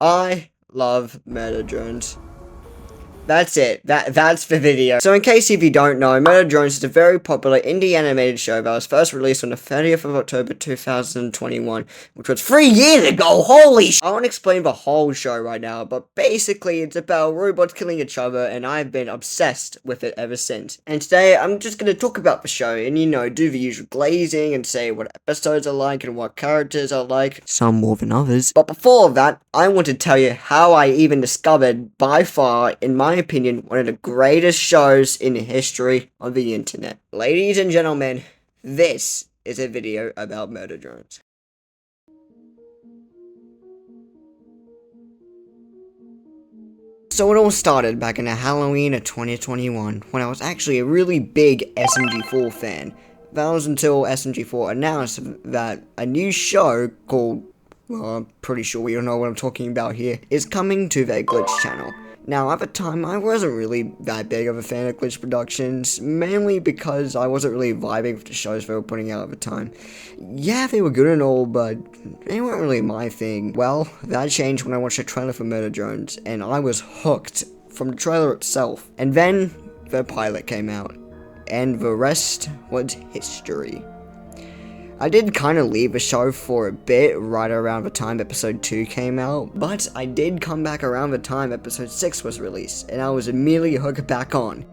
I love murder drones. That's it. That's the video. So in case if you don't know, Murder Drones is a very popular indie animated show that was first released on the 30th of October 2021, which was 3 years ago. Holy sh! I won't explain the whole show right now, but basically it's about robots killing each other, and I've been obsessed with it ever since. And today I'm just gonna talk about the show and, you know, do the usual glazing and say what episodes are like and what characters are like, some more than others. But before that, I want to tell you how I even discovered, by far, in my opinion, one of the greatest shows in the history of the internet. Ladies and gentlemen, this is a video about murder drones. So it all started back in the Halloween of 2021, when I was actually a really big SMG4 fan. That was until SMG4 announced that a new show called, well, I'm pretty sure we all know what I'm talking about here, is coming to their Glitch channel. Now, at the time, I wasn't really that big of a fan of Glitch Productions, mainly because I wasn't really vibing with the shows they were putting out at the time. Yeah, they were good and all, but they weren't really my thing. Well, that changed when I watched the trailer for Murder Drones, and I was hooked from the trailer itself. And then, the pilot came out, and the rest was history. I did kind of leave the show for a bit right around the time episode 2 came out, but I did come back around the time episode 6 was released, and I was immediately hooked back on.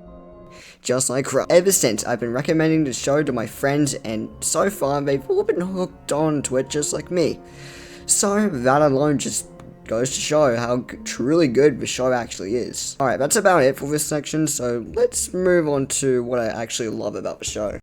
Just like Crow. Ever since, I've been recommending the show to my friends, and so far they've all been hooked on to it just like me. So that alone just goes to show how truly good the show actually is. Alright, that's about it for this section, so let's move on to what I actually love about the show.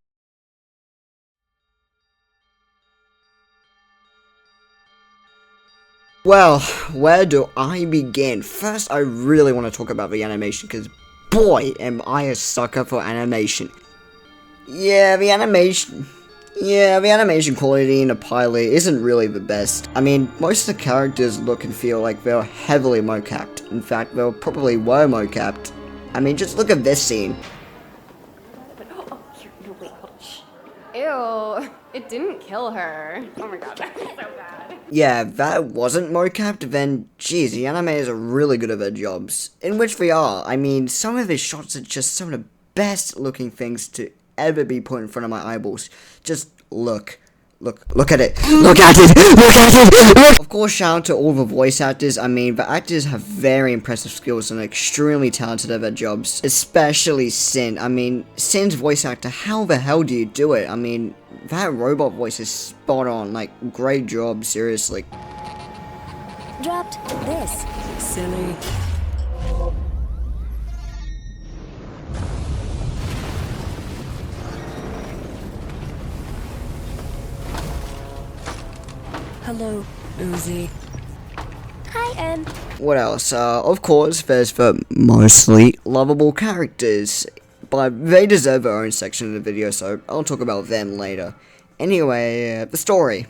Well, where do I begin? First, I really want to talk about the animation, because boy, am I a sucker for animation. Yeah, the animation quality in the pilot isn't really the best. I mean, most of the characters look and feel like they're heavily mocapped. In fact, they probably were mocapped. I mean, just look at this scene. Ew, it didn't kill her. Oh my god, that's so bad. Yeah, if that wasn't mocapped, then geez, the animators are really good at their jobs. In which they are. I mean, some of these shots are just some of the best looking things to ever be put in front of my eyeballs. Just look. Look at it. Look at it. Of course, shout out to all the voice actors. I mean, the actors have very impressive skills and are extremely talented at their jobs. Especially Sin. I mean, Sin's voice actor, how the hell do you do it? I mean, that robot voice is spot on. Like, great job, seriously. Dropped this. Silly. Hello, Uzi. Hi, Em. What else? Of course, there's the mostly lovable characters, but they deserve their own section of the video, so I'll talk about them later. Anyway, the story.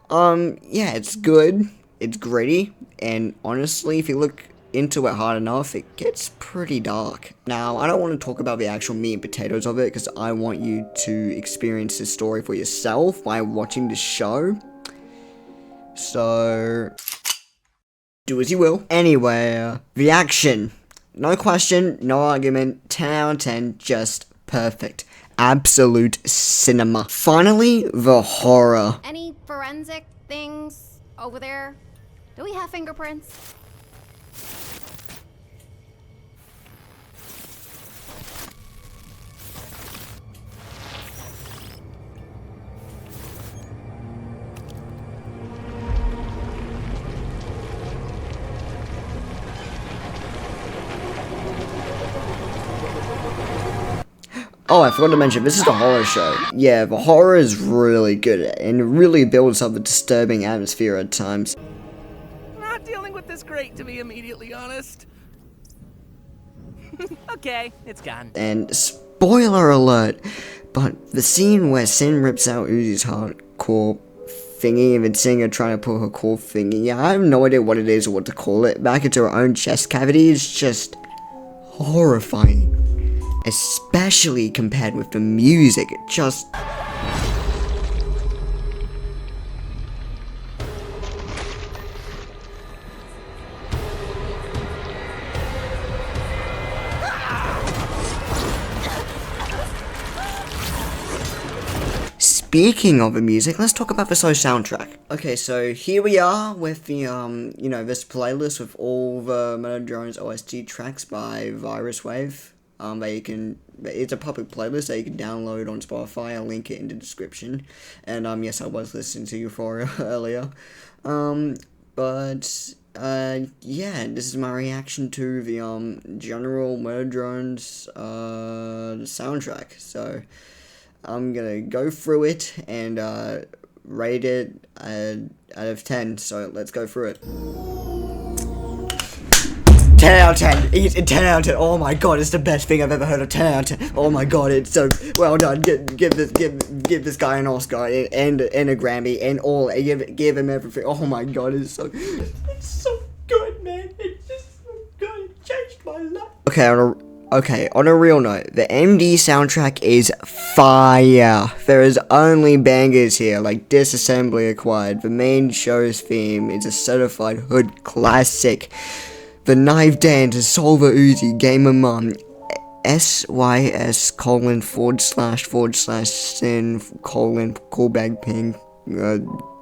Yeah, it's good, it's gritty, and honestly, if you look into it hard enough, it gets pretty dark. Now, I don't want to talk about the actual meat and potatoes of it, because I want you to experience this story for yourself by watching the show. So, do as you will. Anyway, the action. No question, no argument, 10 out of 10, just perfect. Absolute cinema. Finally, the horror. Any forensic things over there? Do we have fingerprints? Oh, I forgot to mention, this is a horror show. Yeah, the horror is really good, and it really builds up a disturbing atmosphere at times. Not dealing with this great, to be immediately honest. Okay, it's gone. And spoiler alert, but the scene where Sin rips out Uzi's hardcore thingy and then seeing her trying to pull her core thingy, yeah, I have no idea what it is or what to call it, back into her own chest cavity is just horrifying. Especially compared with the music, it just... speaking of the music, let's talk about the soundtrack. Okay, so here we are with the, this playlist with all the Metadrone's OST tracks by Virus Wave. It's a public playlist that you can download on Spotify. I'll link it in the description. And, yes, I was listening to Euphoria earlier. Yeah, this is my reaction to the, general Metadrone's, soundtrack. So, I'm gonna go through it and, rate it, out of 10. So, let's go through it. 10 out of 10. 10 out of 10. Oh my god, it's the best thing I've ever heard of. 10 out of 10. Oh my god, it's so well done. Give this guy an Oscar and a Grammy and all. Give him everything. Oh my god, it's so good, man. It's just so good. It changed my life. Okay, on a real note, the MD soundtrack is fire. There is only bangers here, like Disassembly Acquired. The main show's theme is a certified hood classic. The Knife Dance, Solver Uzi, Gamer Mom, SYS://sin: callback ping,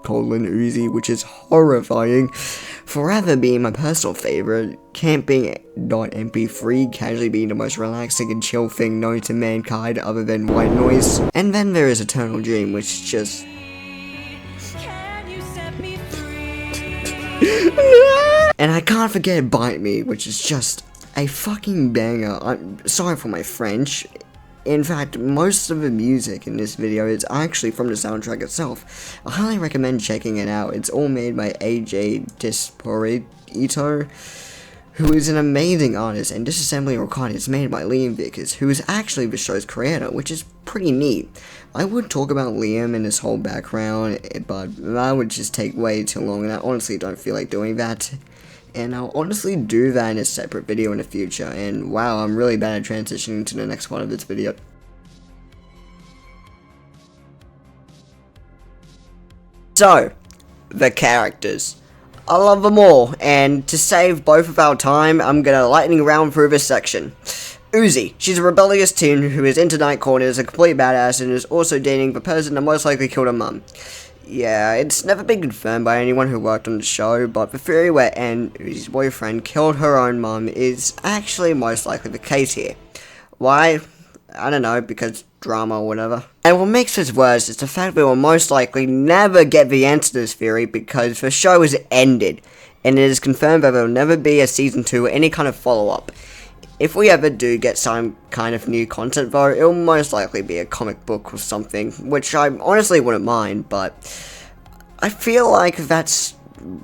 Uzi, which is horrifying. Forever being my personal favorite, Camping.mp3 casually being the most relaxing and chill thing known to mankind other than white noise. And then there is Eternal Dream, which just... And I can't forget Bite Me, which is just a fucking banger. I'm sorry for my French. In fact, most of the music in this video is actually from the soundtrack itself. I highly recommend checking it out. It's all made by AJ Disporito, who is an amazing artist, and Disassembly Recorded is made by Liam Vickers, who is actually the show's creator, which is pretty neat. I would talk about Liam and his whole background, but that would just take way too long, and I honestly don't feel like doing that. And I'll honestly do that in a separate video in the future, and wow, I'm really bad at transitioning to the next part of this video. So, the characters. I love them all, and to save both of our time, I'm gonna lightning round through this section. Uzi. She's a rebellious teen who is into night court and is a complete badass and is also dating the person that most likely killed her mum. Yeah, it's never been confirmed by anyone who worked on the show, but the theory where Anne, Uzi's boyfriend, killed her own mum is actually most likely the case here. Why? I don't know, because drama or whatever. And what makes this worse is the fact we will most likely never get the answer to this theory because the show is ended, and it is confirmed that there will never be a season 2 or any kind of follow-up. If we ever do get some kind of new content though, it will most likely be a comic book or something, which I honestly wouldn't mind, but I feel like that's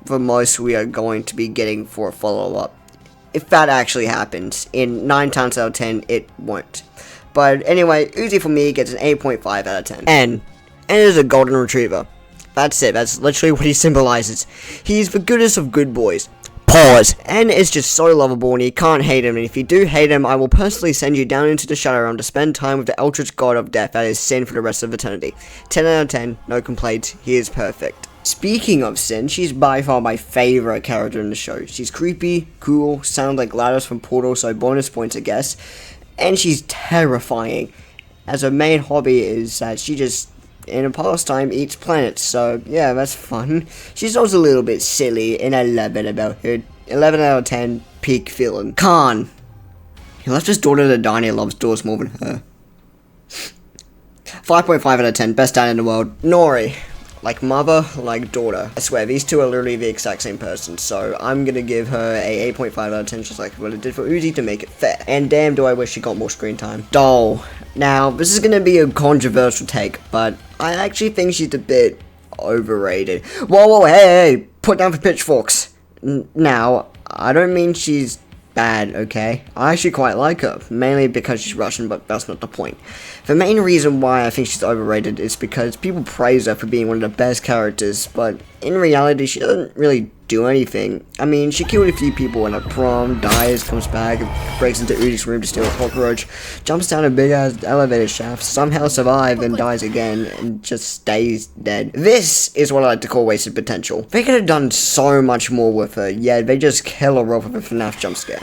the most we are going to be getting for a follow-up. If that actually happens, in 9 times out of 10, it won't. But anyway, Uzi for me gets an 8.5 out of 10. And it is a golden retriever. That's it, that's literally what he symbolizes. He's the goodest of good boys. Pause. N is just so lovable and you can't hate him, and if you do hate him, I will personally send you down into the Shadow Realm to spend time with the Eldritch God of Death that is Sin for the rest of eternity. 10 out of 10, no complaints, he is perfect. Speaking of Sin, she's by far my favourite character in the show. She's creepy, cool, sounds like GLaDOS from Portal, so bonus points I guess, and she's terrifying, as her main hobby is that she just, in a pastime, eats planets, so yeah, that's fun. She's also a little bit silly, and I love it about her. 11 out of 10, peak villain. Khan. He left his daughter to die and he loves doors more than her. 5.5 out of 10, best dad in the world. Nori. Like mother, like daughter. I swear, these two are literally the exact same person, so I'm gonna give her a 8.5 out of 10, just like what it did for Uzi to make it fair. And damn, do I wish she got more screen time. Doll. Now, this is gonna be a controversial take, but I actually think she's a bit overrated. Whoa, hey, put down for pitchforks. Now, I don't mean she's bad, okay? I actually quite like her, mainly because she's Russian, but that's not the point. The main reason why I think she's overrated is because people praise her for being one of the best characters, but in reality, she doesn't really do anything. I mean, she killed a few people in a prom, dies, comes back, breaks into Udi's room to steal a cockroach, jumps down a big-ass elevator shaft, somehow survives, then dies again, and just stays dead. This is what I like to call wasted potential. They could have done so much more with her, yet they just kill her off with a FNAF jump scare.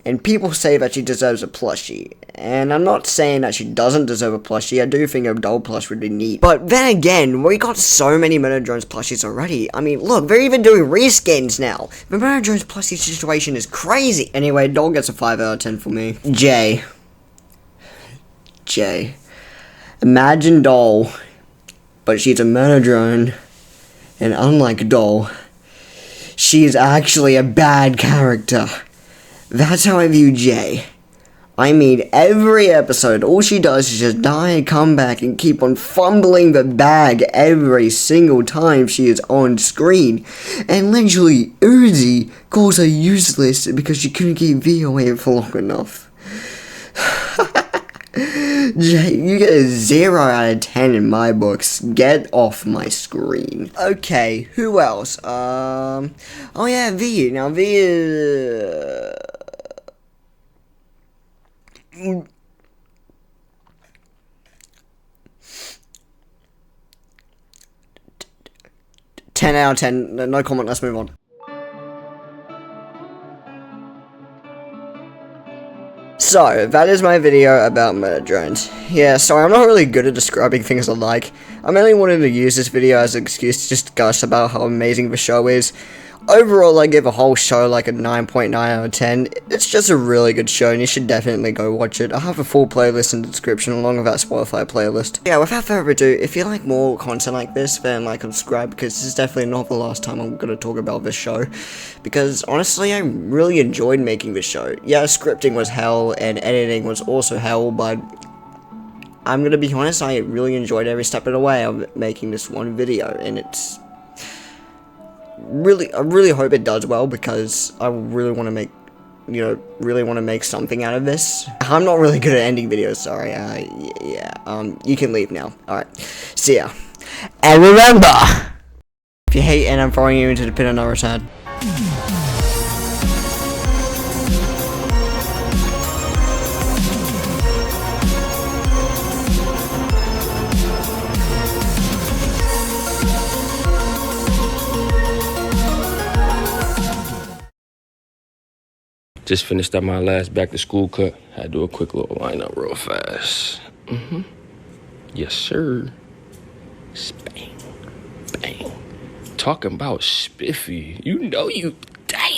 and people say that she deserves a plushie. And I'm not saying that she doesn't deserve a plushie. I do think a doll plush would be neat. But then again, we got so many Murder Drones plushies already. I mean, look, they're even doing reskins now. The Murder Drones plushie situation is crazy. Anyway, doll gets a 5 out of 10 for me. J. Imagine doll, but she's a Murder Drone, and unlike doll, she is actually a bad character. That's how I view J. I mean, every episode, all she does is just die and come back and keep on fumbling the bag every single time she is on screen. And literally, Uzi calls her useless because she couldn't keep V away for long enough. Jay, you get a 0 out of 10 in my books. Get off my screen. Okay, who else? Oh yeah, V. Now V is... 10 out of 10. No comment, let's move on. So, that is my video about Murder Drones. Yeah, sorry, I'm not really good at describing things I like. I mainly wanted to use this video as an excuse to just gush about how amazing the show is. Overall, I give a whole show like a 9.9 out of 10. It's just a really good show, and you should definitely go watch it. I have a full playlist in the description along with that Spotify playlist. Yeah, without further ado, if you like more content like this, then like and subscribe, because this is definitely not the last time I'm going to talk about this show. Because honestly, I really enjoyed making this show. Yeah, scripting was hell, and editing was also hell, but I'm going to be honest, I really enjoyed every step of the way of making this one video, and it's... I really hope it does well, because I really want to make, really want to make something out of this. I'm not really good at ending videos, sorry. You can leave now. Alright, see ya. And remember, if you hate and I'm throwing you into the pit of no return. Just finished up my last back to school cut. Had to do a quick little lineup real fast. Yes, sir. Bang. Bang. Talking about spiffy. You know you bad.